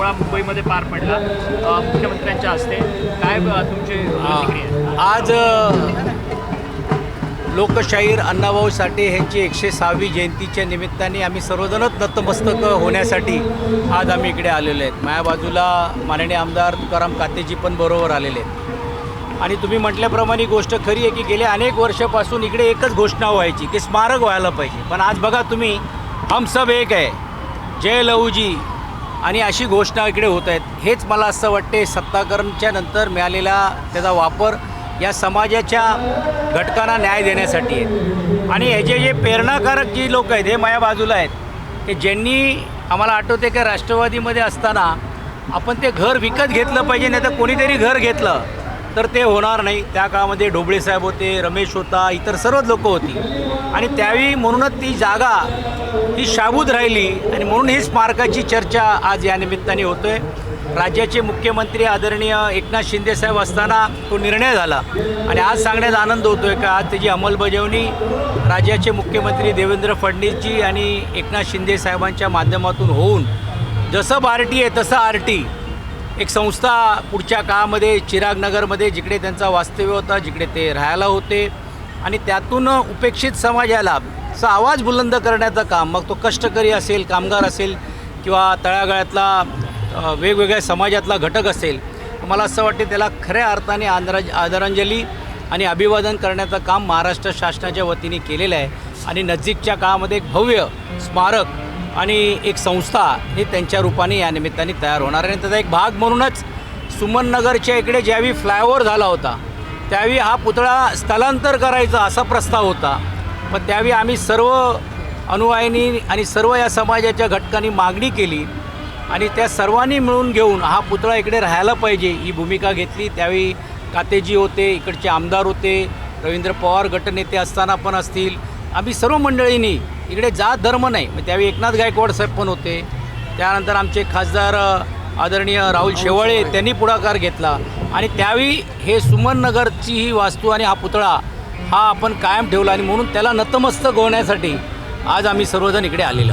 सोहळा मुंबईमध्ये पार पडला मुख्यमंत्र्यांच्या हस्ते. काय तुमची प्रतिक्रिया? आज लोकशाहीर अण्णाभाऊ साठे यांची 106वी जयंतीच्या निमित्ताने आम्ही सर्वजणच नतमस्तक होण्यासाठी आज आम्ही इकडे आलेलो आहेत. माझ्या बाजूला माननीय आमदार तुकाराम कातेजी पण बरोबर आलेले आहेत. आणि तुम्ही म्हटल्याप्रमाणे गोष्ट खरी आहे की गेल्या अनेक वर्षापासून इकडे एकच घोषणा व्हायची की स्मारक व्हायला पाहिजे. पण आज बघा तुम्ही, हम सब एक आहे, जय लहूजी आणि अशी घोषणा इकडे होत आहेत. हेच मला असं वाटते सत्ताकरणच्या नंतर मिळालेला त्याचा वापर या समाजाच्या घटकांना न्याय देण्यासाठी आहे. आणि ह्याचे जे प्रेरणाकारक जी लोक आहेत हे माझ्या बाजूला आहेत की ज्यांनी आम्हाला आठवते की राष्ट्रवादीमध्ये असताना आपण ते घर विकत घेतलं पाहिजे, नाही तर कोणीतरी घर घेतलं तर ते होणार नाही. त्या काळामध्ये ढोबळे साहेब होते, रमेश होता, इतर सर्वच लोकं होती. आणि त्यावेळी म्हणूनच ती जागा ही शाबूत राहिली आणि म्हणून ही स्मारकाची चर्चा आज या निमित्ताने होतो आहे. राज्याचे मुख्यमंत्री आदरणीय एकनाथ शिंदेसाहेब असताना तो निर्णय झाला आणि आज सांगण्यात आनंद होतो आहे का आज त्याची अंमलबजावणी राज्याचे मुख्यमंत्री देवेंद्र फडणवीसजी आणि एकनाथ शिंदेसाहेबांच्या माध्यमातून होऊन जसं बार्टी आहे तसं आरटी एक संस्था पुढच्या काळामध्ये चिरागनगरमध्ये जिकडे त्यांचा वास्तव्य होता, जिकडे ते राहायला होते आणि त्यातून उपेक्षित समाजाला असा आवाज बुलंद करण्याचं काम, मग तो कष्टकरी असेल, कामगार असेल किंवा तळागाळातला वेगवेगळ्या समाजातला घटक असेल, मला असं वाटते त्याला खऱ्या अर्थाने आदरांजली आणि अभिवादन करण्याचं काम महाराष्ट्र शासनाच्या वतीने केलेलं आहे. आणि नजीकच्या काळामध्ये एक भव्य स्मारक आणि एक संस्था हे त्यांच्या रूपाने या निमित्ताने तयार होणार आहे. आणि त्याचा एक भाग म्हणूनच सुमननगरच्या इकडे ज्यावेळी फ्लायओव्हर झाला होता त्यावेळी हा पुतळा स्थलांतर करायचा असा प्रस्ताव होता. पण त्यावेळी आम्ही सर्व अनुयायींनी आणि सर्व या समाजाच्या घटकांनी मागणी केली आणि त्या सर्वांनी मिळून घेऊन हा पुतळा इकडे राहायला पाहिजे ही भूमिका घेतली. त्यावेळी कातेजी होते, इकडचे आमदार होते, रवींद्र पवार गटनेते असताना पण असतील, आम्ही सर्व मंडळींनी इकडे जात धर्म नाही, मग त्यावेळी एकनाथ गायकवाड साहेब पण होते, त्यानंतर आमचे खासदार आदरणीय राहुल शेवाळे त्यांनी पुढाकार घेतला आणि त्यावेळी हे सुमननगरची ही वास्तू आणि हा पुतळा हा आपण कायम ठेवला आणि म्हणून त्याला नतमस्तक होण्यासाठी आज आम्ही सर्वजण इकडे आलेलो आहोत.